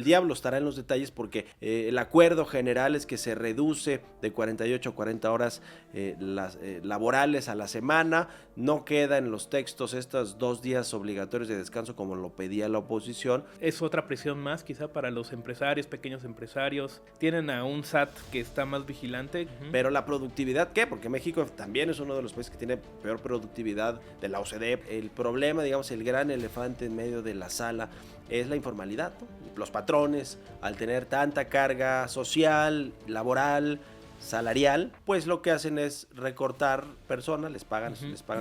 el diablo estará en los detalles porque el acuerdo general es que se reduce de 48 a 40 horas las laborales a la semana. No queda en los textos estos 2 días obligatorios de descanso como lo pedía la oposición. Es otra presión más quizá para los empresarios, pequeños empresarios. Tienen a un SAT que está más vigilante. Pero la productividad, ¿qué? Porque México también es uno de los países que tiene peor productividad de la OCDE. El problema, digamos, el gran elefante en medio de la sala es la informalidad, ¿no? Los patrones, al tener tanta carga social, laboral, salarial, pues lo que hacen es recortar personas, les pagan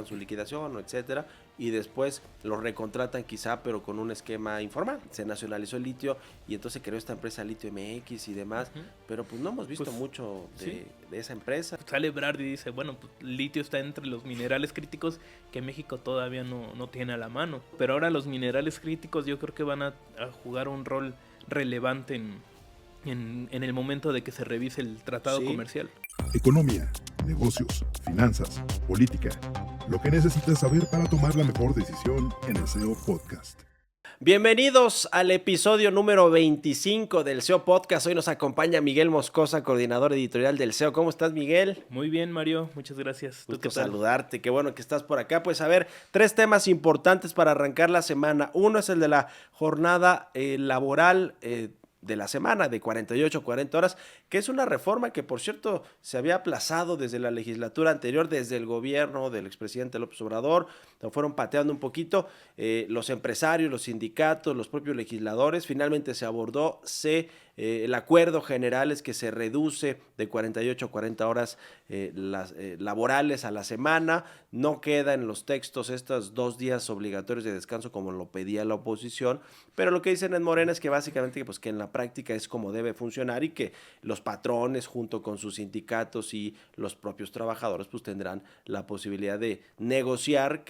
su liquidación, etcétera, y después los recontratan quizá, pero con un esquema informal. Se nacionalizó el litio y entonces creó esta empresa Litio MX y demás, pero pues no hemos visto mucho de esa empresa. Sale Ebrard y dice, bueno, pues litio está entre los minerales críticos que México todavía no tiene a la mano, pero ahora los minerales críticos yo creo que van a jugar un rol relevante en el momento de que se revise el tratado comercial. Economía, negocios, finanzas, política. Lo que necesitas saber para tomar la mejor decisión en el SEO Podcast. Bienvenidos al episodio número 25 del SEO Podcast. Hoy nos acompaña Miguel Moscosa, coordinador editorial del SEO. ¿Cómo estás, Miguel? Muy bien, Mario. Muchas gracias. Gusto saludarte. Qué bueno que estás por acá. Pues a ver, 3 temas importantes para arrancar la semana. Uno es el de la jornada laboral de la semana, de 48 a 40 horas, que es una reforma que, por cierto, se había aplazado desde la legislatura anterior, desde el gobierno del expresidente López Obrador. Lo fueron pateando un poquito los empresarios, los sindicatos, los propios legisladores. Finalmente se abordó, el acuerdo general es que se reduce de 48 a 40 horas las laborales a la semana. No queda en los textos estos 2 días obligatorios de descanso como lo pedía la oposición, pero lo que dicen en Morena es que básicamente pues, que en la práctica es como debe funcionar y que los patrones junto con sus sindicatos y los propios trabajadores pues tendrán la posibilidad de negociar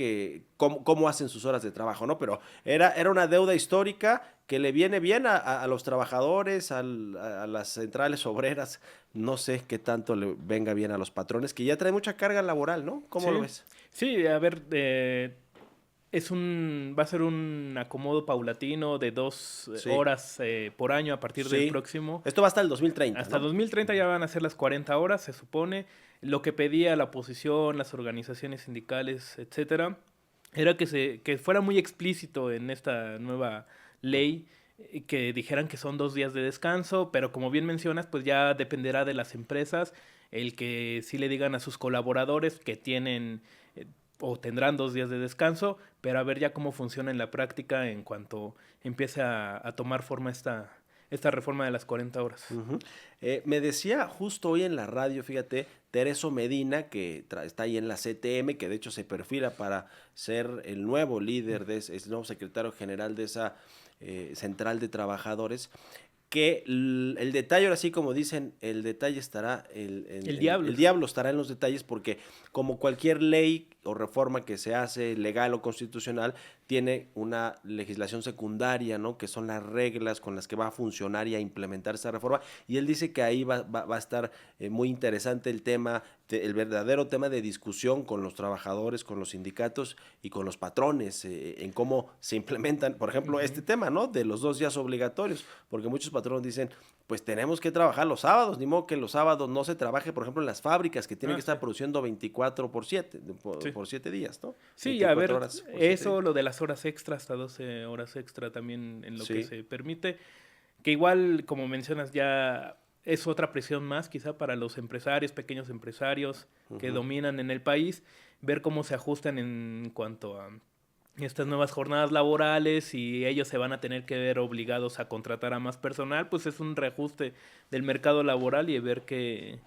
cómo hacen sus horas de trabajo, ¿no? Pero era una deuda histórica que le viene bien a los trabajadores, a las centrales obreras. No sé qué tanto le venga bien a los patrones, que ya trae mucha carga laboral, ¿no? ¿Cómo lo ves? Sí, a ver, va a ser un acomodo paulatino de 2 horas por año a partir del próximo. Esto va hasta el 2030. Hasta 2030 ya van a ser las 40 horas, se supone. Lo que pedía la oposición, las organizaciones sindicales, etcétera, era que fuera muy explícito en esta nueva ley, que dijeran que son 2 días de descanso, pero como bien mencionas, pues ya dependerá de las empresas el que sí le digan a sus colaboradores que tienen o tendrán 2 días de descanso, pero a ver ya cómo funciona en la práctica en cuanto empiece a tomar forma esta reforma de las 40 horas. Me decía justo hoy en la radio, fíjate, Tereso Medina, que está ahí en la CTM, que de hecho se perfila para ser el nuevo líder, el nuevo secretario general de esa central de trabajadores, que el detalle, ahora sí como dicen, el detalle estará, el diablo estará en los detalles, porque como cualquier ley o reforma que se hace legal o constitucional, tiene una legislación secundaria, ¿no? Que son las reglas con las que va a funcionar y a implementar esa reforma, y él dice que ahí va a estar muy interesante el tema, el verdadero tema de discusión con los trabajadores, con los sindicatos y con los patrones, en cómo se implementan, por ejemplo, este tema, ¿no? De los 2 días obligatorios, porque muchos patrones dicen, pues tenemos que trabajar los sábados, ni modo que los sábados no se trabaje, por ejemplo, en las fábricas que tienen que estar produciendo 24 por 7, por 7 días, ¿no? Sí, a ver, eso, lo de las horas extra, hasta 12 horas extra también en lo que se permite, que igual, como mencionas, ya es otra presión más quizá para los empresarios, pequeños empresarios que dominan en el país, ver cómo se ajustan en cuanto a estas nuevas jornadas laborales, y ellos se van a tener que ver obligados a contratar a más personal, pues es un reajuste del mercado laboral y ver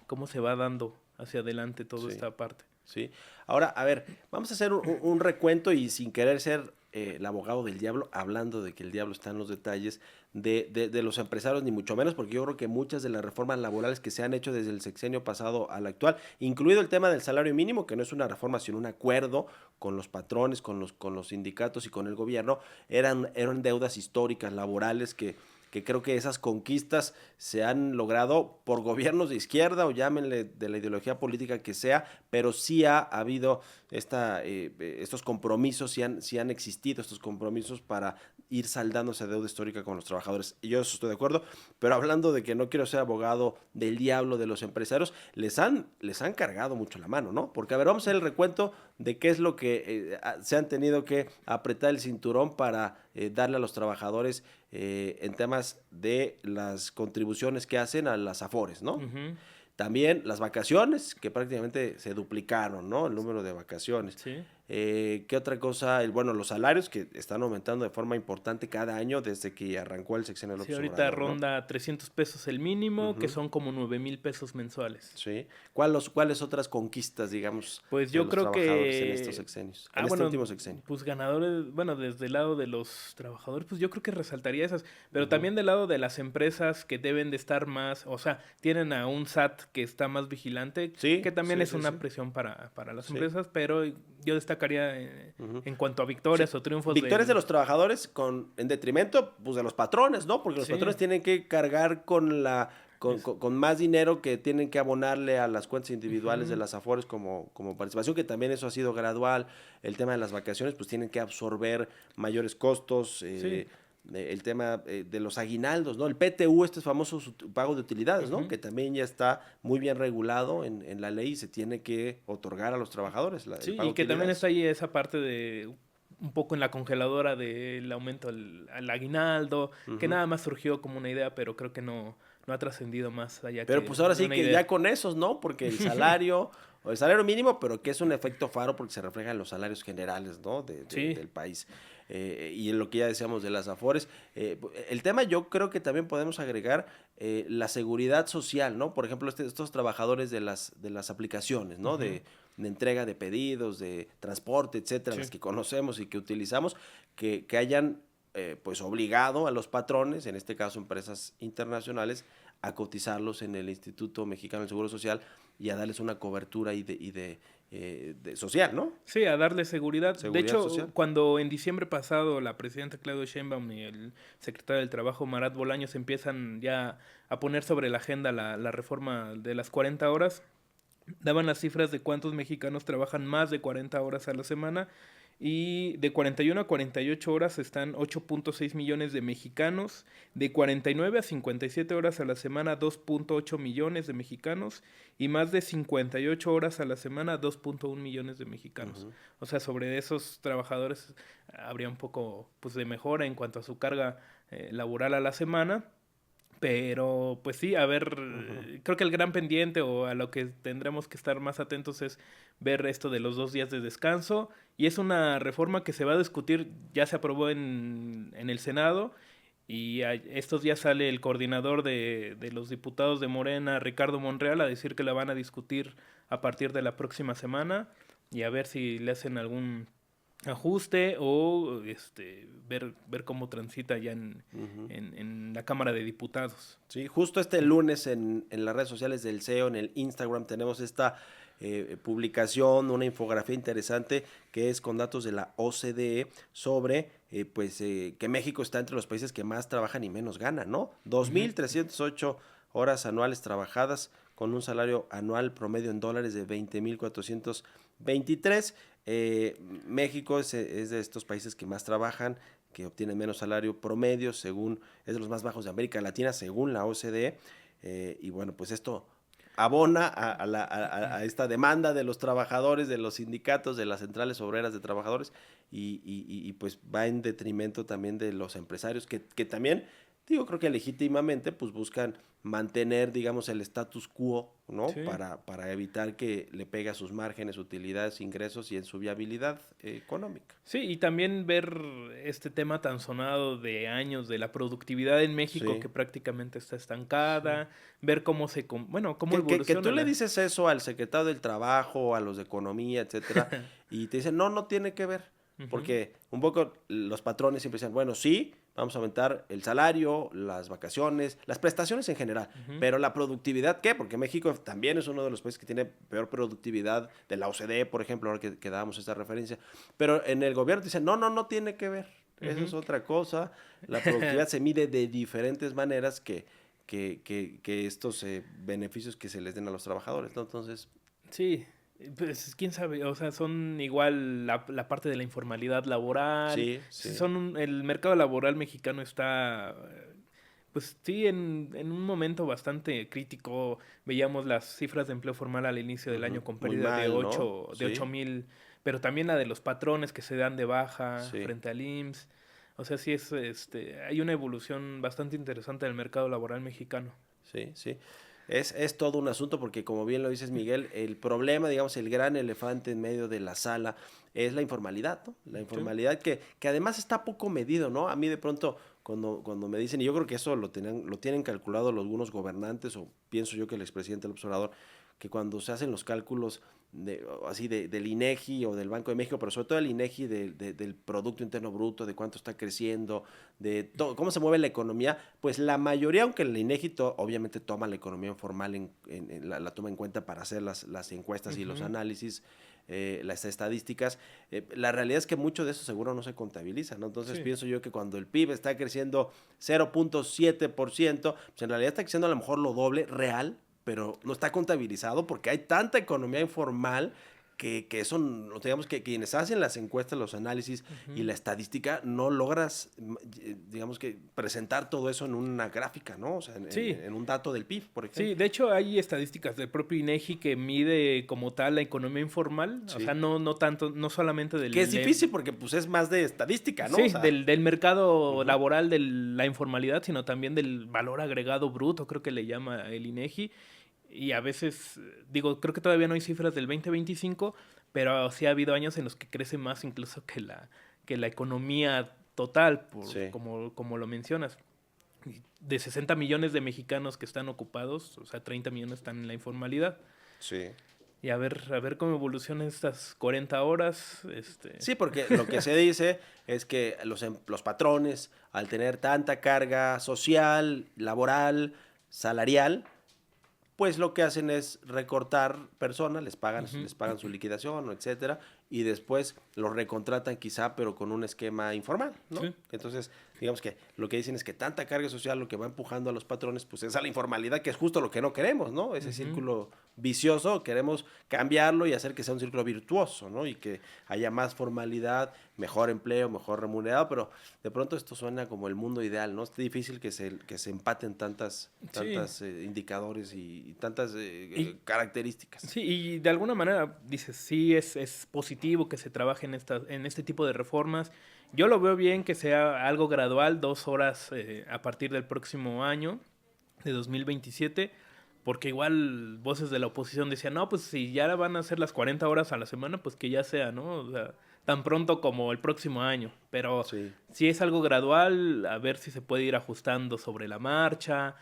cómo se va dando hacia adelante toda esta parte. Sí. Ahora, a ver, vamos a hacer un recuento y sin querer ser el abogado del diablo, hablando de que el diablo está en los detalles de los empresarios, ni mucho menos, porque yo creo que muchas de las reformas laborales que se han hecho desde el sexenio pasado al actual, incluido el tema del salario mínimo, que no es una reforma, sino un acuerdo con los patrones, con los sindicatos y con el gobierno, eran deudas históricas laborales que creo que esas conquistas se han logrado por gobiernos de izquierda, o llámenle de la ideología política que sea, pero sí ha habido estos compromisos, sí han existido estos compromisos para ir saldando esa deuda histórica con los trabajadores. Y yo eso estoy de acuerdo, pero hablando de que no quiero ser abogado del diablo de los empresarios, les han cargado mucho la mano, ¿no? Porque, a ver, vamos a hacer el recuento de qué es lo que se han tenido que apretar el cinturón para darle a los trabajadores en temas de las contribuciones que hacen a las AFORES, ¿no? Ujú. También las vacaciones, que prácticamente se duplicaron, ¿no? El número de vacaciones. Sí. ¿Qué otra cosa? Bueno, los salarios que están aumentando de forma importante cada año desde que arrancó el sexenio de Sí, López ahorita Obrador, ¿no? ronda 300 pesos el mínimo, que son como 9,000 pesos mensuales. Sí. ¿Cuáles otras conquistas, digamos, Pues de yo los creo trabajadores que... en estos sexenios? En este último sexenio. Pues ganadores, bueno, desde el lado de los trabajadores, pues yo creo que resaltaría esas, pero también del lado de las empresas que deben de estar más, o sea, tienen a un SAT que está más vigilante, Sí, que también sí, es sí, una sí. presión para las Sí. empresas, pero yo destacaría en cuanto a victorias o triunfos Victorias de los trabajadores en detrimento pues, de los patrones, ¿no? Porque los Sí. patrones tienen que cargar con más dinero que tienen que abonarle a las cuentas individuales de las AFORES como participación, que también eso ha sido gradual. El tema de las vacaciones, pues tienen que absorber mayores costos. Sí. El tema de los aguinaldos, ¿no? El PTU, este famoso pago de utilidades, ¿no? Ujú. Que también ya está muy bien regulado en la ley y se tiene que otorgar a los trabajadores. El Sí, pago y que de también utilidades. está ahí esa parte de un poco en la congeladora del aumento al aguinaldo, que nada más surgió como una idea, pero creo que no ha trascendido más allá Pero que pues ahora de sí una que idea. ya con esos, ¿no? Porque el salario mínimo, pero que es un efecto faro porque se refleja en los salarios generales, ¿no? Sí. Del país. Y en lo que ya decíamos de las AFORES. El tema yo creo que también podemos agregar la seguridad social, ¿no? Por ejemplo, estos trabajadores de las aplicaciones, ¿no? De entrega de pedidos, de transporte, etcétera, Sí. las que conocemos y que utilizamos, que hayan pues obligado a los patrones, en este caso empresas internacionales, a cotizarlos en el Instituto Mexicano del Seguro Social y a darles una cobertura de social, ¿no? Sí, a darle seguridad. De Seguridad hecho, social. cuando en diciembre pasado la presidenta Claudia Sheinbaum y el secretario del Trabajo Marat Bolaños empiezan ya a poner sobre la agenda la reforma de las 40 horas, daban las cifras de cuántos mexicanos trabajan más de 40 horas a la semana y de 41 a 48 horas están 8.6 millones de mexicanos, de 49 a 57 horas a la semana 2.8 millones de mexicanos y más de 58 horas a la semana 2.1 millones de mexicanos. O sea, sobre esos trabajadores habría un poco pues, de mejora en cuanto a su carga laboral a la semana. Pero, pues sí, a ver, creo que el gran pendiente o a lo que tendremos que estar más atentos es ver esto de los 2 días de descanso. Y es una reforma que se va a discutir, ya se aprobó en el Senado. Y estos días sale el coordinador de los diputados de Morena, Ricardo Monreal, a decir que la van a discutir a partir de la próxima semana. Y a ver si le hacen algún ajuste o ver cómo transita ya en la Cámara de Diputados. Sí, justo este lunes en las redes sociales del CEO, en el Instagram, tenemos esta publicación, una infografía interesante que es con datos de la OCDE sobre que México está entre los países que más trabajan y menos ganan, ¿no? 2,308 horas anuales trabajadas con un salario anual promedio en dólares de 20,423. México es de estos países que más trabajan, que obtienen menos salario promedio, es de los más bajos de América Latina, según la OCDE. Y bueno, pues esto abona a esta demanda de los trabajadores, de los sindicatos, de las centrales obreras de trabajadores, y pues va en detrimento también de los empresarios que también, digo, creo que legítimamente pues buscan mantener, digamos, el status quo, ¿no? Sí. Para evitar que le pegue a sus márgenes, utilidades, ingresos y en su viabilidad económica. Sí, y también ver este tema tan sonado de años de la productividad en México Sí. que prácticamente está estancada, ver cómo cómo Que evoluciona. tú le dices eso al secretario del Trabajo, a los de Economía, etcétera, y te dicen, no tiene que ver. Porque un poco los patrones siempre dicen, bueno, sí, vamos a aumentar el salario, las vacaciones, las prestaciones en general, pero la productividad, ¿qué? Porque México también es uno de los países que tiene peor productividad de la OCDE, por ejemplo, ahora que dábamos esta referencia, pero en el gobierno dicen, no tiene que ver, eso es otra cosa, la productividad se mide de diferentes maneras que estos beneficios que se les den a los trabajadores, ¿no? Entonces... Sí, Pues quién sabe, o sea, son igual la parte de la informalidad laboral. Sí, sí. El mercado laboral mexicano está, pues sí, en un momento bastante crítico. Veíamos las cifras de empleo formal al inicio del año con Muy pérdida de mal, ¿no? 8 Sí, mil, pero también la de los patrones que se dan de baja sí, frente al IMSS. O sea, sí hay una evolución bastante interesante del mercado laboral mexicano. sí, sí. Es todo un asunto porque, como bien lo dices, Miguel, el problema, digamos, el gran elefante en medio de la sala es la informalidad, ¿no? La Sí. informalidad que además está poco medido, ¿no? A mí de pronto, cuando me dicen, y yo creo que eso lo tienen calculado algunos gobernantes, o pienso yo que el expresidente López Obrador, que cuando se hacen los cálculos del INEGI o del Banco de México, pero sobre todo el INEGI del Producto Interno Bruto, de cuánto está creciendo, de todo, cómo se mueve la economía, pues la mayoría, aunque el INEGI obviamente toma la economía informal, la toma en cuenta para hacer las encuestas y los Ujú. análisis, las estadísticas, la realidad es que mucho de eso seguro no se contabiliza, ¿no? Entonces Sí. pienso yo que cuando el PIB está creciendo 0.7%, pues en realidad está creciendo a lo mejor lo doble real, pero no está contabilizado porque hay tanta economía informal que eso, digamos que quienes hacen las encuestas, los análisis y Ujú. la estadística, no logras, digamos que presentar todo eso en una gráfica, ¿no? O sea, Sí, en un dato del PIB, por sí, ejemplo. de hecho hay estadísticas del propio INEGI que mide como tal la economía informal, o sea, Sí. no tanto, no solamente Que es difícil porque pues es más de estadística, ¿no? O sí, sea, del mercado ujú, laboral, de la informalidad, sino también del valor agregado bruto, creo que le llama el INEGI. Y a veces, digo, creo que todavía no hay cifras del 2025, pero sí ha habido años en los que crece más incluso que la economía total, sí, como lo mencionas. De 60 millones de mexicanos que están ocupados, o sea, 30 millones están en la informalidad. sí. Y a ver cómo evolucionan estas 40 horas. Sí, porque lo que se dice es que los patrones, al tener tanta carga social, laboral, salarial, pues lo que hacen es recortar personas, Ujú. les pagan su liquidación, etcétera, y después los recontratan quizá, pero con un esquema informal, ¿no? Sí. Entonces, digamos que lo que dicen es que tanta carga social lo que va empujando a los patrones, pues es a la informalidad, que es justo lo que no queremos, ¿no? Ese Ujú. círculo vicioso, queremos cambiarlo y hacer que sea un círculo virtuoso, ¿no? Y que haya más formalidad, mejor empleo, mejor remunerado, pero de pronto esto suena como el mundo ideal, ¿no? Es difícil que se empaten Sí. tantas indicadores y tantas Y, características. sí, y de alguna manera dices, sí, es positivo que se trabaje en este tipo de reformas. Yo lo veo bien que sea algo gradual, 2 horas a partir del próximo año, de 2027, porque igual voces de la oposición decían, no, pues si ya van a ser las 40 horas a la semana, pues que ya sea, ¿no? O sea, tan pronto como el próximo año. Pero Sí. si es algo gradual, a ver si se puede ir ajustando sobre la marcha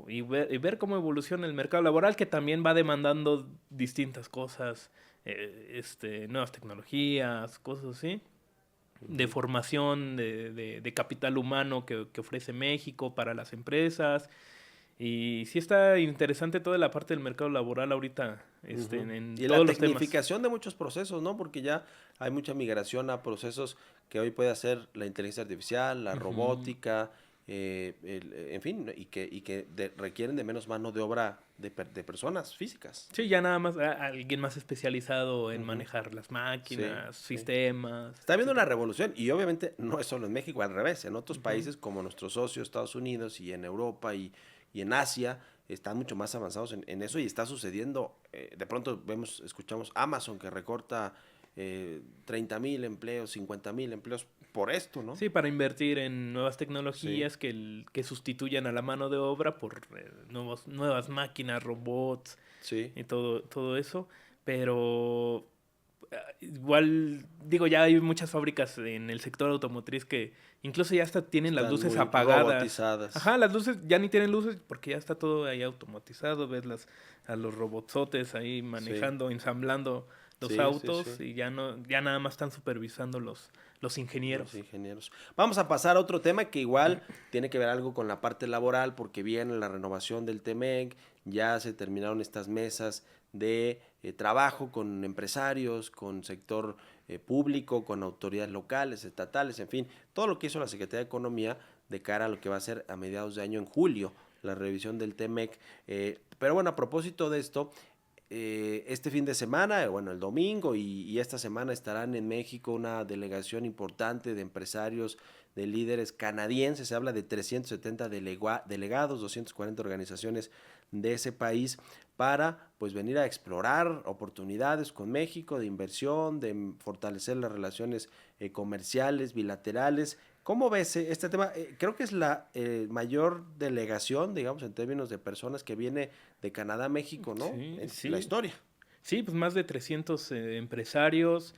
y ver cómo evoluciona el mercado laboral, que también va demandando distintas cosas, nuevas tecnologías, cosas así, de Ujú. formación de capital humano que ofrece México para las empresas. Y sí está interesante toda la parte del mercado laboral ahorita, Ujú. en Y la todos los temas. tecnificación de muchos procesos, ¿no? Porque ya hay mucha migración a procesos que hoy puede hacer la inteligencia artificial, la Ujú. robótica, en fin, y que requieren de menos mano de obra de personas físicas. Sí, ya nada más alguien más especializado en Ujú. manejar las Sí, máquinas, sí. sistemas, Está habiendo una etcétera. revolución y obviamente no es solo en México, al revés, en otros Ujú. países como nuestros socios, Estados Unidos y en Europa y en Asia, están mucho más avanzados en eso y está sucediendo. De pronto escuchamos Amazon que recorta 30,000 empleos, 50,000 empleos por esto, ¿no? Sí, para invertir en nuevas Sí, tecnologías que sustituyan a la mano de obra por nuevas máquinas, robots sí, y todo eso. Pero igual, digo, ya hay muchas fábricas en el sector automotriz que incluso ya hasta tienen las están luces muy apagadas. robotizadas. Ajá, las luces ya ni tienen luces porque ya está todo ahí automatizado. Ves a los robotsotes ahí Sí, manejando, ensamblando los sí, sí, autos sí. y ya nada más están supervisando los Los ingenieros. ingenieros. Vamos a pasar a otro tema que igual tiene que ver algo con la parte laboral, porque viene la renovación del TEMEC, ya se terminaron estas mesas de trabajo con empresarios, con sector público, con autoridades locales, estatales, en fin, todo lo que hizo la Secretaría de Economía de cara a lo que va a ser a mediados de año en julio, la revisión del TEMEC. Pero bueno, a propósito de esto, este fin de semana, bueno, el domingo y esta semana estarán en México una delegación importante de empresarios, de líderes canadienses. Se habla de 370 delegados, 240 organizaciones de ese país para pues venir a explorar oportunidades con México de inversión, de fortalecer las relaciones comerciales, bilaterales. ¿Cómo ves este tema? Creo que es la mayor delegación, digamos, en términos de personas que viene de Canadá a México, ¿no? Sí, En sí. la historia. Sí, pues más de 300 empresarios.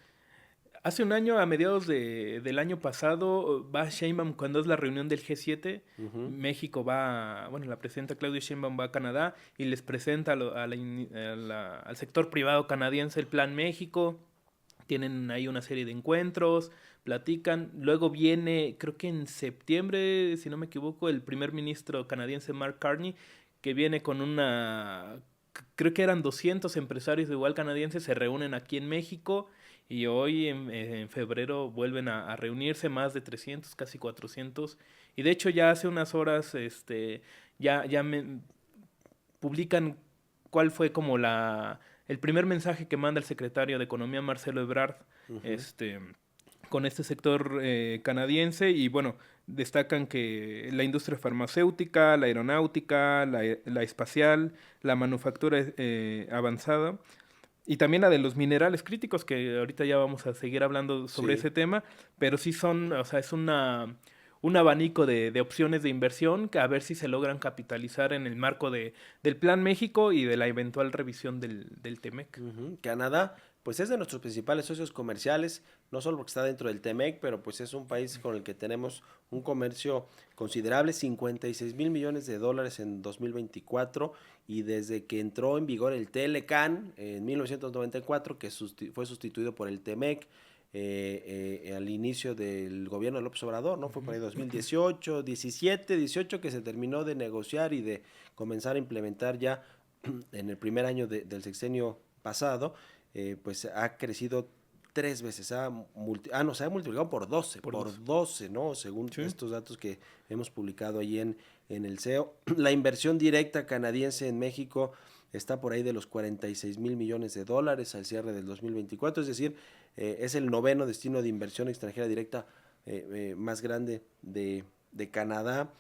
Hace un año, a mediados del año pasado, va Sheinbaum, cuando es la reunión del G7, México va, bueno, la presidenta Claudia Sheinbaum va a Canadá y les presenta al sector privado canadiense el Plan México. Tienen ahí una serie de encuentros, platican. Luego viene, creo que en septiembre, si no me equivoco, el primer ministro canadiense Mark Carney, que viene con creo que eran 200 empresarios igual canadienses, se reúnen aquí en México. Y hoy en febrero vuelven a reunirse más de 300, casi 400. Y de hecho ya hace unas horas ya publican cuál fue como el primer mensaje que manda el secretario de Economía, Marcelo Ebrard, con este sector canadiense. Y bueno, destacan que la industria farmacéutica, la aeronáutica, la espacial, la manufactura avanzada, y también la de los minerales críticos, que ahorita ya vamos a seguir hablando sobre ese tema, pero sí o sea, es un abanico de opciones de inversión que a ver si se logran capitalizar en el marco del Plan México y de la eventual revisión del TEMEC. Canadá, pues es de nuestros principales socios comerciales, no solo porque está dentro del TEMEC, pero pues es un país con el que tenemos un comercio considerable, 56 mil millones de dólares en 2024, y desde que entró en vigor el TLCAN en 1994, que fue sustituido por el TEMEC, al inicio del gobierno de López Obrador, ¿no? Fue por ahí 2018, 17, 18 que se terminó de negociar y de comenzar a implementar ya en el primer año del sexenio pasado. Pues ha crecido 3 veces, se ha multiplicado por 12, por 12, ¿no? Según estos datos que hemos publicado ahí en el CEO. La inversión directa canadiense en México está por ahí de los 46 mil millones de dólares al cierre del 2024, es decir, es el 9º destino de inversión extranjera directa más grande de Canadá.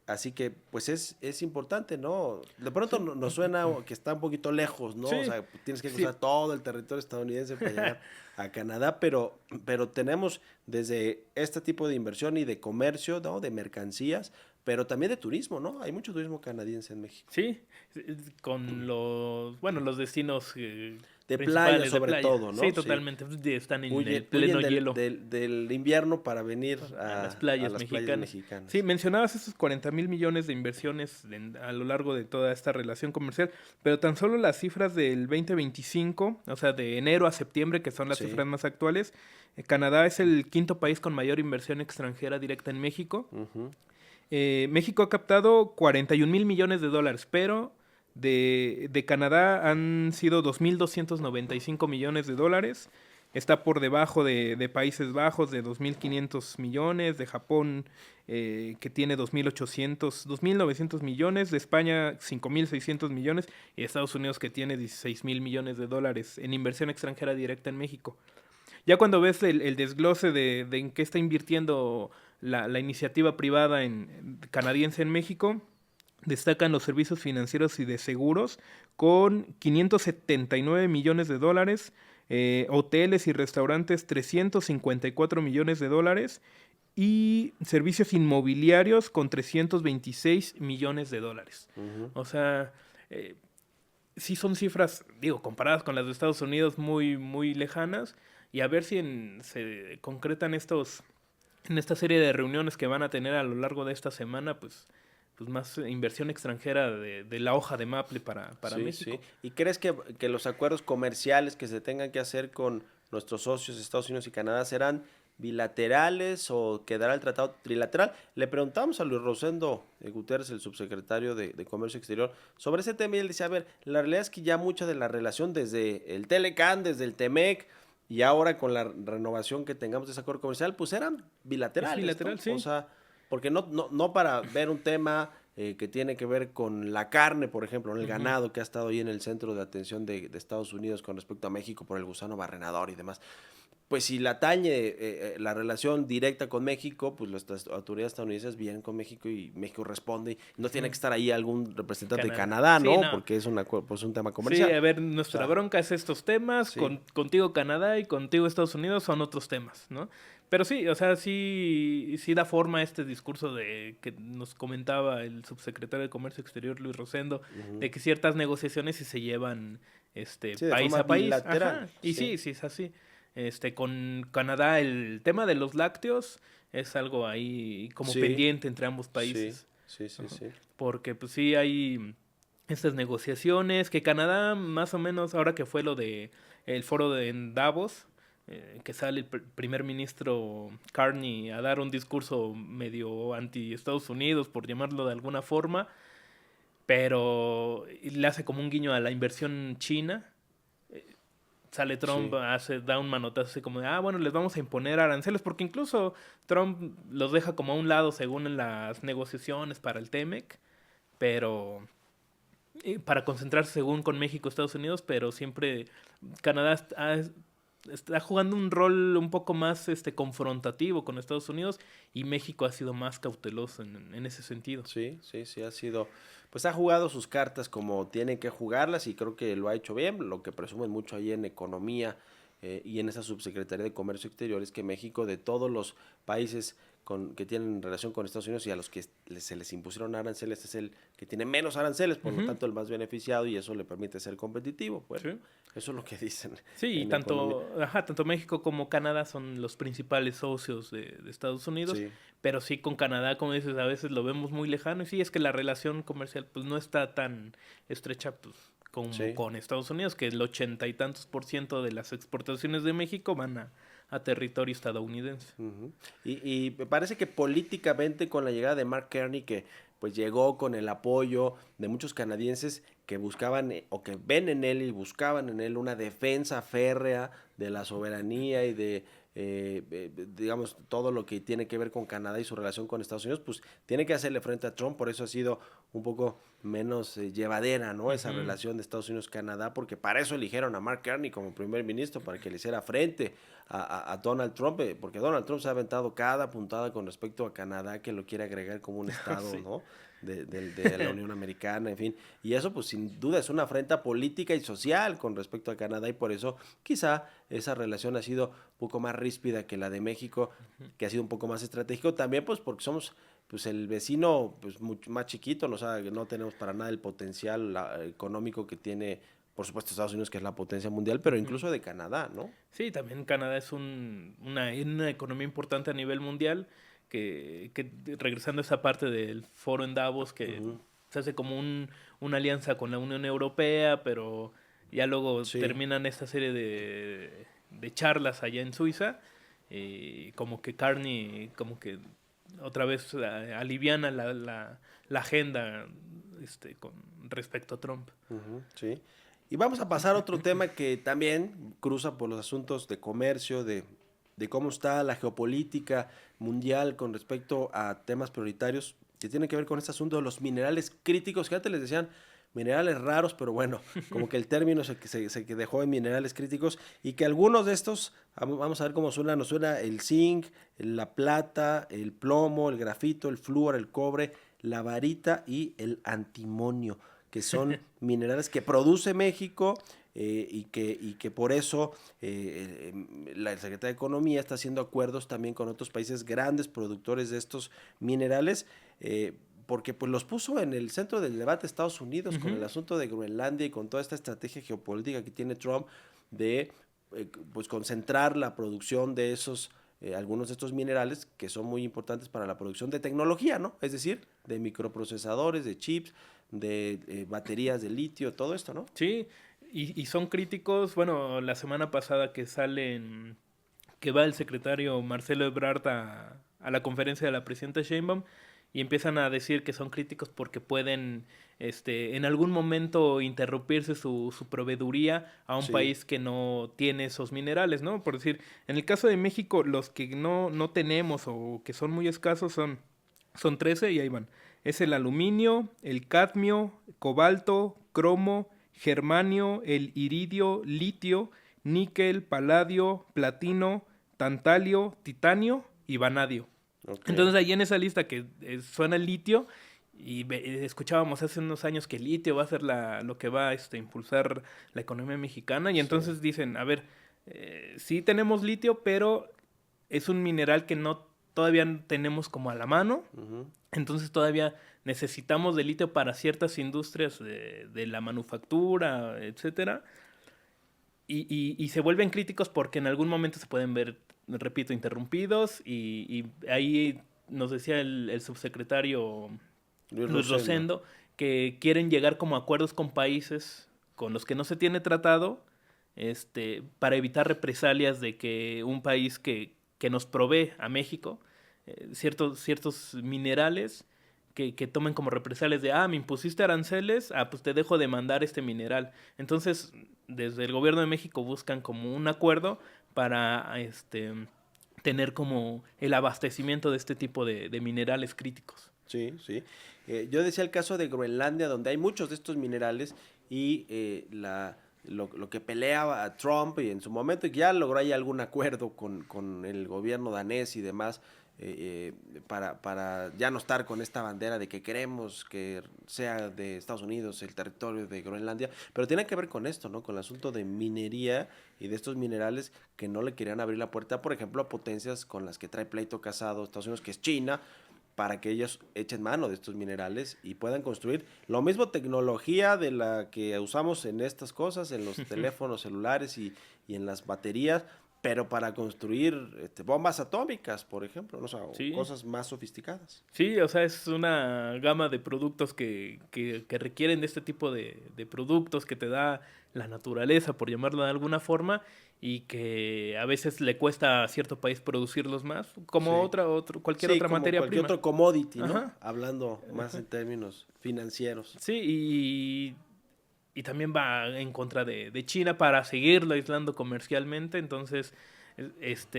Así que pues es importante, ¿no? De pronto nos suena que está un poquito lejos, ¿no? O sea, tienes que cruzar todo el territorio estadounidense para llegar a Canadá, pero tenemos desde este tipo de inversión y de comercio, ¿no? De mercancías, pero también de turismo, ¿no? Hay mucho turismo canadiense en México. Sí, con los destinos de playa sobre todo, ¿no? Sí, totalmente. Están en el pleno hielo. Del invierno para venir a las playas mexicanas. Sí, mencionabas esos 40 mil millones de inversiones a lo largo de toda esta relación comercial, pero tan solo las cifras del 2025, o sea, de enero a septiembre, que son las cifras más actuales, Canadá es el 5º país con mayor inversión extranjera directa en México. México ha captado 41 mil millones de dólares, pero de Canadá han sido 2.295 millones de dólares. Está por debajo de Países Bajos de 2.500 millones, de Japón que tiene 2.900 millones, de España 5.600 millones y de Estados Unidos que tiene 16.000 millones de dólares en inversión extranjera directa en México. Ya cuando ves el desglose de en qué está invirtiendo la iniciativa privada canadiense en México, destacan los servicios financieros y de seguros con 579 millones de dólares, hoteles y restaurantes 354 millones de dólares y servicios inmobiliarios con 326 millones de dólares. O sea, sí son cifras, comparadas con las de Estados Unidos muy, muy lejanas, y a ver si se concretan en esta serie de reuniones que van a tener a lo largo de esta semana, pues más inversión extranjera de la hoja de Maple para México. Sí. ¿Y crees que los acuerdos comerciales que se tengan que hacer con nuestros socios Estados Unidos y Canadá serán bilaterales o quedará el tratado trilateral? Le preguntamos a Luis Rosendo Gutiérrez, el subsecretario de Comercio Exterior, sobre ese tema, y él dice, a ver, la realidad es que ya mucha de la relación desde el TLCAN, desde el TEMEC, y ahora con la renovación que tengamos de ese acuerdo comercial, pues eran bilaterales. Es bilateral, ¿no? sí. O sea, porque no para ver un tema que tiene que ver con la carne, por ejemplo, ¿no? El ganado que ha estado ahí en el centro de atención de Estados Unidos con respecto a México por el gusano barrenador y demás. Pues si la atañe la relación directa con México, pues las autoridades estadounidenses vienen con México y México responde. No tiene que estar ahí algún representante de Canadá, ¿no? Sí, no. Porque es pues un tema comercial. Sí, a ver, nuestra bronca es estos temas, Sí. contigo Canadá y contigo Estados Unidos son otros temas, ¿no? Pero sí, o sea, sí da forma a este discurso de que nos comentaba el subsecretario de Comercio Exterior, Luis Rosendo, de que ciertas negociaciones sí se llevan de país forma a país. bilateral. Ajá, y sí es así. Con Canadá el tema de los lácteos es algo ahí como Sí. pendiente entre ambos países. Sí. Porque pues sí hay estas negociaciones que Canadá más o menos, ahora que fue lo de el foro en Davos, que sale el primer ministro Carney a dar un discurso medio anti Estados Unidos, por llamarlo de alguna forma, pero le hace como un guiño a la inversión china. Sale Trump, da un manotazo así como de, bueno, les vamos a imponer aranceles, porque incluso Trump los deja como a un lado según en las negociaciones para el TEMEC, pero para concentrarse según con México, Estados Unidos, pero siempre Canadá está jugando un rol un poco más confrontativo con Estados Unidos y México ha sido más cauteloso en ese sentido. Sí, ha sido, pues ha jugado sus cartas como tiene que jugarlas y creo que lo ha hecho bien. Lo que presumen mucho ahí en economía y en esa subsecretaría de Comercio Exterior es que México, de todos los países que tienen relación con Estados Unidos y a los que se les impusieron aranceles, es el que tiene menos aranceles, por lo tanto el más beneficiado, y eso le permite ser competitivo. Bueno, eso es lo que dicen. Sí, y tanto México como Canadá son los principales socios de Estados Unidos, pero sí con Canadá, como dices, a veces lo vemos muy lejano, y sí, es que la relación comercial pues no está tan estrecha pues como con Estados Unidos, que el 80 y tantos % de las exportaciones de México van a territorio estadounidense. Y me parece que políticamente, con la llegada de Mark Carney, que pues llegó con el apoyo de muchos canadienses que buscaban o que ven en él y buscaban en él una defensa férrea de la soberanía y de digamos todo lo que tiene que ver con Canadá y su relación con Estados Unidos, pues tiene que hacerle frente a Trump. Por eso ha sido un poco menos llevadera, ¿no? Esa relación de Estados Unidos-Canadá, porque para eso eligieron a Mark Carney como primer ministro, para que le hiciera frente a Donald Trump, porque Donald Trump se ha aventado cada puntada con respecto a Canadá, que lo quiere agregar como un estado, ¿no? De la Unión Americana, en fin. Y eso, pues, sin duda es una afrenta política y social con respecto a Canadá, y por eso quizá esa relación ha sido un poco más ríspida que la de México, que ha sido un poco más estratégico. También, pues, porque somos pues el vecino pues mucho más chiquito, ¿no? O sea, no tenemos para nada el potencial económico que tiene, por supuesto, Estados Unidos, que es la potencia mundial, pero incluso de Canadá, ¿no? Sí, también Canadá es una economía importante a nivel mundial, que regresando a esa parte del foro en Davos, que se hace como una alianza con la Unión Europea, pero ya luego terminan esta serie de charlas allá en Suiza, y como que Carney, como que otra vez aliviana la agenda con respecto a Trump. Sí. Y vamos a pasar a otro tema que también cruza por los asuntos de comercio, de cómo está la geopolítica mundial con respecto a temas prioritarios que tienen que ver con este asunto de los minerales críticos, que antes les decían minerales raros, pero bueno, como que el término se dejó en minerales críticos, y que algunos de estos, vamos a ver cómo suena, nos suena el zinc, la plata, el plomo, el grafito, el flúor, el cobre, la varita y el antimonio, que son minerales que produce México, y que por eso la Secretaría de Economía está haciendo acuerdos también con otros países grandes productores de estos minerales, porque pues los puso en el centro del debate Estados Unidos con el asunto de Groenlandia y con toda esta estrategia geopolítica que tiene Trump de pues concentrar la producción de esos algunos de estos minerales que son muy importantes para la producción de tecnología, ¿no? Es decir, de microprocesadores, de chips, de baterías de litio, todo esto, ¿no? Sí, y son críticos. Bueno, la semana pasada que va el secretario Marcelo Ebrard a la conferencia de la presidenta Sheinbaum, y empiezan a decir que son críticos porque pueden en algún momento interrumpirse su proveeduría a un país que no tiene esos minerales, ¿no? Por decir, en el caso de México, los que no tenemos o que son muy escasos son 13, y ahí van. es el aluminio, el cadmio, cobalto, cromo, germanio, el iridio, litio, níquel, paladio, platino, tantalio, titanio y vanadio. Ok. Entonces ahí en esa lista que suena el litio, y escuchábamos hace unos años que el litio va a ser lo que va a impulsar la economía mexicana, y entonces dicen, a ver, sí tenemos litio, pero es un mineral que todavía tenemos como a la mano, Ujú. entonces todavía necesitamos de litio para ciertas industrias de la manufactura, etcétera, y se vuelven críticos porque en algún momento se pueden ver, repito, interrumpidos, y ahí nos decía el subsecretario Luis Rosendo que quieren llegar como a acuerdos con países con los que no se tiene tratado, para evitar represalias de que un país que nos provee a México ciertos minerales que tomen como represalias de, me impusiste aranceles, pues te dejo de mandar este mineral. Entonces, desde el gobierno de México buscan como un acuerdo para tener como el abastecimiento de este tipo de minerales críticos. Sí, sí. Yo decía el caso de Groenlandia, donde hay muchos de estos minerales y lo que pelea a Trump y en su momento ya logró ahí algún acuerdo con el gobierno danés y demás para ya no estar con esta bandera de que queremos que sea de Estados Unidos el territorio de Groenlandia, pero tiene que ver con esto, ¿no? Con el asunto de minería y de estos minerales que no le querían abrir la puerta, por ejemplo, a potencias con las que trae pleito casado Estados Unidos, que es China, para que ellos echen mano de estos minerales y puedan construir lo mismo tecnología de la que usamos en estas cosas, en los teléfonos celulares y en las baterías, pero para construir bombas atómicas, por ejemplo, ¿no? O sea, Sí. cosas más sofisticadas. Sí, o sea, es una gama de productos que requieren de este tipo de productos que te da la naturaleza, por llamarlo de alguna forma, y que a veces le cuesta a cierto país producirlos más, como Sí. cualquier Sí, otra como materia cualquier prima. otro commodity, ¿no? Ajá. Hablando más en términos financieros. Sí, y también va en contra de China para seguirlo aislando comercialmente. Entonces,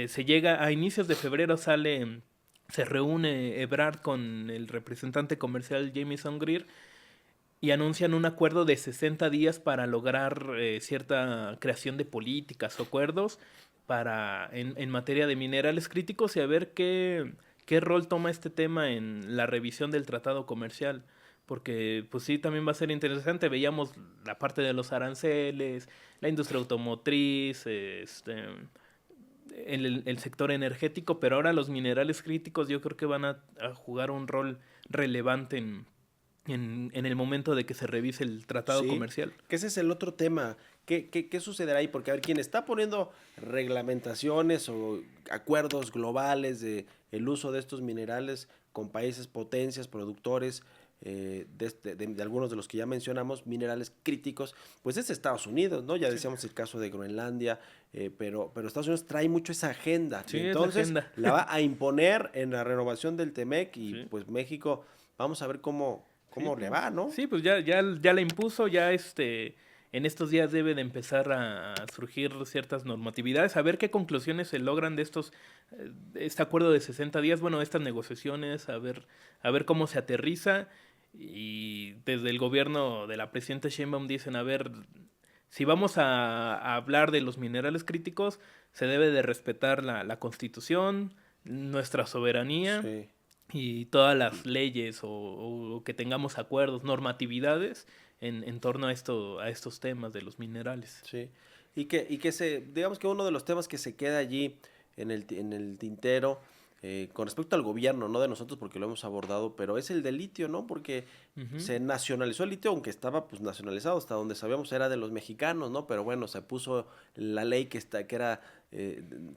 se llega a inicios de febrero, se reúne Ebrard con el representante comercial Jamieson Greer y anuncian un acuerdo de 60 días para lograr cierta creación de políticas o acuerdos en materia de minerales críticos, y a ver qué rol toma este tema en la revisión del tratado comercial. Porque pues sí, también va a ser interesante. Veíamos la parte de los aranceles, la industria automotriz, el sector energético, pero ahora los minerales críticos yo creo que van a jugar un rol relevante en el momento de que se revise el tratado Sí, comercial. que ese es el otro tema. ¿Qué sucederá ahí? Porque, a ver, quien está poniendo reglamentaciones o acuerdos globales de el uso de estos minerales con países, potencias, productores, de algunos de los que ya mencionamos, minerales críticos, pues es Estados Unidos, ¿no? Ya decíamos el caso de Groenlandia, pero Estados Unidos trae mucho esa agenda. Sí, Y es la entonces agenda. la va a imponer en la renovación del TEMEC y Sí. pues México, vamos a ver cómo le va, ¿no? Sí, pues ya la impuso, ya en estos días debe de empezar a surgir ciertas normatividades, a ver qué conclusiones se logran de este acuerdo de 60 días, bueno, estas negociaciones, a ver cómo se aterriza. Y desde el gobierno de la presidenta Sheinbaum dicen, a ver, si vamos a hablar de los minerales críticos, se debe de respetar la Constitución, nuestra soberanía, Sí. y todas las leyes o que tengamos acuerdos, normatividades en torno a estos temas de los minerales. Sí, digamos que uno de los temas que se queda allí en el tintero, con respecto al gobierno, no de nosotros porque lo hemos abordado, pero es el del litio, ¿no? Porque Ujú. se nacionalizó el litio, aunque estaba pues nacionalizado, hasta donde sabíamos era de los mexicanos, ¿no? Pero bueno, se puso la ley que era,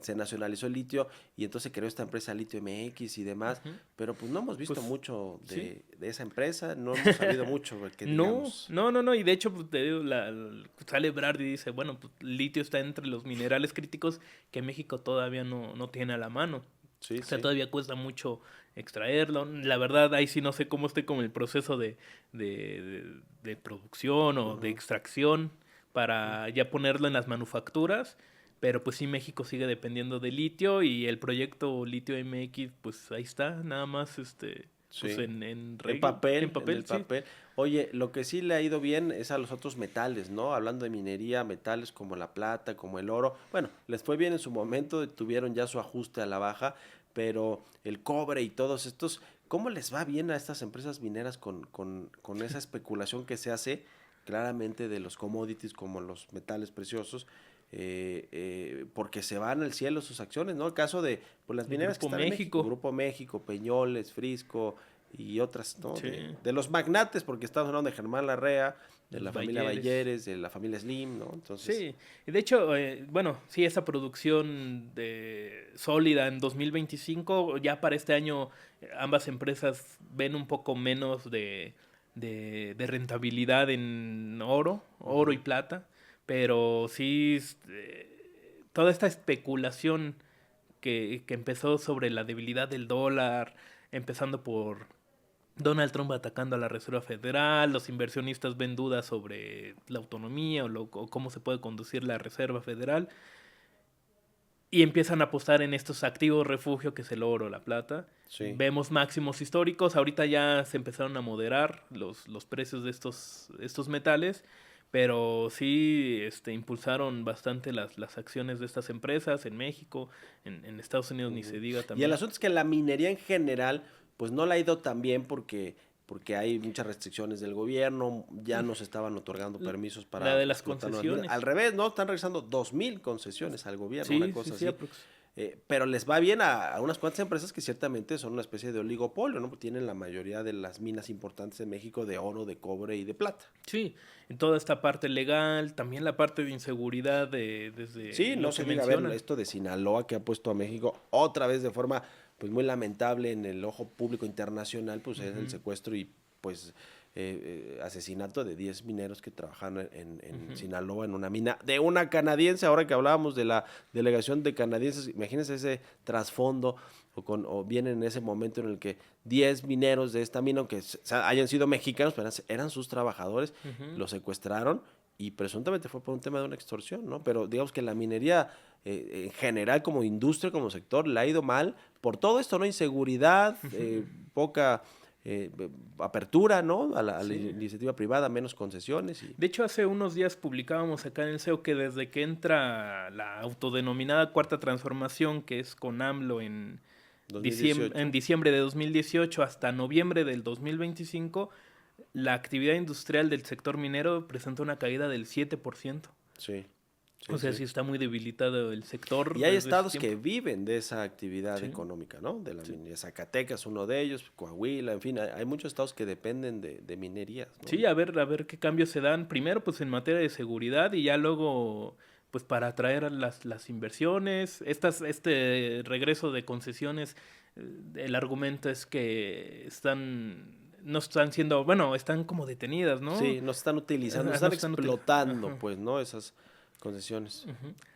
se nacionalizó el litio y entonces creó esta empresa Litio MX y demás, Ujú. pero pues no hemos visto Pues, mucho sí. de esa empresa, no hemos sabido mucho, que No, digamos. no, y de hecho pues, te digo, sale Brad y dice, bueno, pues litio está entre los minerales críticos que México todavía no tiene a la mano. Sí, O sea, sí. todavía cuesta mucho extraerlo. La verdad, ahí sí no sé cómo esté como el proceso de producción o de Ujú. extracción para ya ponerlo en las manufacturas. Pero pues sí, México sigue dependiendo de litio, y el proyecto Litio MX, pues ahí está, nada más pues Sí. en En regla- papel, en papel, en el sí. papel. Oye, lo que sí le ha ido bien es a los otros metales, ¿no? Hablando de minería, metales como la plata, como el oro. Bueno, les fue bien en su momento, tuvieron ya su ajuste a la baja, pero el cobre y todos estos, ¿cómo les va bien a estas empresas mineras con esa especulación que se hace claramente de los commodities como los metales preciosos? Porque se van al cielo sus acciones, ¿no? El caso de pues, las El mineras que Grupo están en México, México. Grupo México, Peñoles, Frisco y otras, ¿no? Sí. De los magnates, porque estamos hablando de Germán Larrea, de Los la familia Bayeres. Bayeres, de la familia Slim, ¿no? Entonces, Sí, y de hecho, bueno, sí, esa producción sólida en 2025, ya para este año ambas empresas ven un poco menos de rentabilidad en oro y plata, pero sí, toda esta especulación que empezó sobre la debilidad del dólar, empezando por Donald Trump atacando a la Reserva Federal, los inversionistas ven dudas sobre la autonomía o cómo se puede conducir la Reserva Federal y empiezan a apostar en estos activos refugio que es el oro, la plata. sí. Vemos máximos históricos, ahorita ya se empezaron a moderar los precios de estos metales, pero sí impulsaron bastante las acciones de estas empresas en México, en Estados Unidos ni se diga Y también. el asunto es que la minería en general, pues no le ha ido tan bien porque hay muchas restricciones del gobierno, ya nos estaban otorgando permisos para La de las explotar nuevas minas. concesiones. Al revés, ¿no? Están regresando 2,000 concesiones al gobierno, Sí, una sí, cosa sí, así. Pero les va bien a unas cuantas empresas que ciertamente son una especie de oligopolio, ¿no? Porque tienen la mayoría de las minas importantes en México de oro, de cobre y de plata. Sí, en toda esta parte legal, también la parte de inseguridad desde Sí, lo no que se diga, a ver, mencionan. esto de Sinaloa que ha puesto a México otra vez de forma pues muy lamentable en el ojo público internacional, pues es el secuestro y pues asesinato de 10 mineros que trabajan en Sinaloa en una mina de una canadiense. Ahora que hablábamos de la delegación de canadienses, imagínense ese trasfondo o viene en ese momento en el que 10 mineros de esta mina, aunque hayan sido mexicanos, pero eran sus trabajadores, los secuestraron y presuntamente fue por un tema de una extorsión, ¿no? Pero digamos que la minería en general como industria, como sector, le ha ido mal por todo esto, ¿no? Inseguridad, poca apertura, ¿no? A la iniciativa privada, menos concesiones. De hecho, hace unos días publicábamos acá en el SEO que desde que entra la autodenominada Cuarta Transformación, que es con AMLO en 2018. diciembre de 2018 hasta noviembre del 2025, la actividad industrial del sector minero presenta una caída del 7%. Sí. O sea, sí está muy debilitado el sector. Y hay desde estados ese que tiempo. viven de esa actividad Sí. económica, ¿no? De la minería. Zacatecas, uno de ellos, Coahuila, en fin, hay muchos estados que dependen de minerías, ¿no? Sí, a ver qué cambios se dan. Primero, pues en materia de seguridad y ya luego, pues para atraer a las inversiones. Este regreso de concesiones, el argumento es que no están siendo, bueno, están como detenidas, ¿no? Sí, nos están utilizando, Ajá, nos están no están explotando, Ajá. pues, ¿no? Esas concesiones.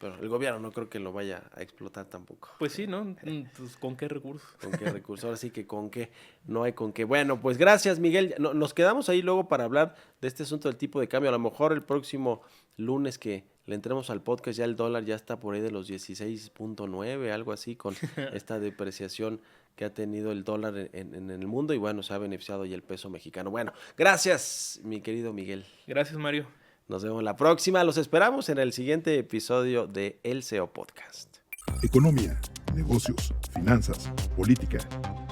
Pero el gobierno no creo que lo vaya a explotar tampoco. Pues sí, ¿no? Pues, ¿con qué recursos? ¿Con qué recursos? Ahora sí que con qué, no hay con qué. Bueno, pues gracias, Miguel. Nos quedamos ahí luego para hablar de este asunto del tipo de cambio. A lo mejor el próximo lunes que le entremos al podcast, ya el dólar ya está por ahí de los 16.9, algo así, con esta depreciación que ha tenido el dólar en el mundo. Y bueno, se ha beneficiado y el peso mexicano. Bueno, gracias, mi querido Miguel. Gracias, Mario. Nos vemos la próxima. Los esperamos en el siguiente episodio de El SEO Podcast. Economía, negocios, finanzas, política.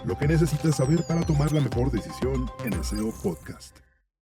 Lo que necesitas saber para tomar la mejor decisión en el SEO Podcast.